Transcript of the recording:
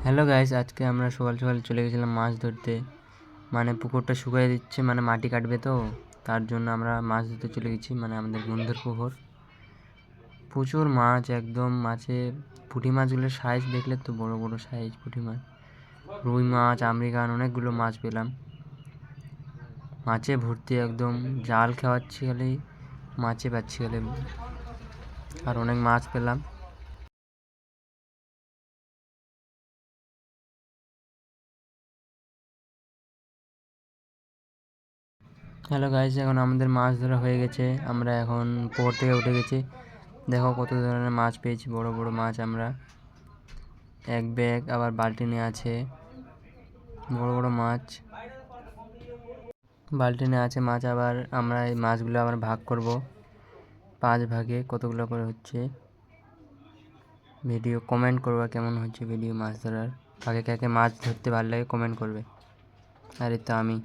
Hello guys, আজকে আমরা সকাল সকাল চলে গেছিলাম মাছ ধরতে। মানে পুকুরটা শুকিয়ে দিচ্ছে, মানে মাটি কাটবে তো, তার জন্য আমরা মাছ ধরতে চলে গেছি। মানে আমাদের বন্ধুর পুকুর, প্রচুর মাছ, একদম মাছে পুঁটি মাছগুলোর সাইজ দেখলে তো, বড় বড় সাইজ পুঁটি মাছ, রুই মাছ, আমেরিকান, অনেকগুলো মাছ পেলাম। মাছে ভর্তি, একদম জাল খাওয়াচ্ছি খালি, মাছে পাচ্ছি খালি, আর অনেক মাছ পেলাম। হ্যালো গাইস, এখন আমাদের মাছ ধরা হয়ে গেছে। আমরা এখন পুকুর থেকে উঠে গেছি। দেখো কত ধরনের মাছ পেয়েছি, বড় বড় মাছ। আমরা এক ব্যাগ আবার বালতি নিয়ে আছে, বড় বড় মাছ বালতি নিয়ে আছে মাছ। আবার আমরা এই মাছগুলো আবার ভাগ করব 5 ভাগে, কতগুলো করে হচ্ছে। ভিডিও কমেন্ট করবে কেমন হচ্ছে ভিডিও মাছ ধরার, কাকে কাকে মাছ ধরতে ভালো লাগে কমেন্ট করবে। আর এই তো আমি।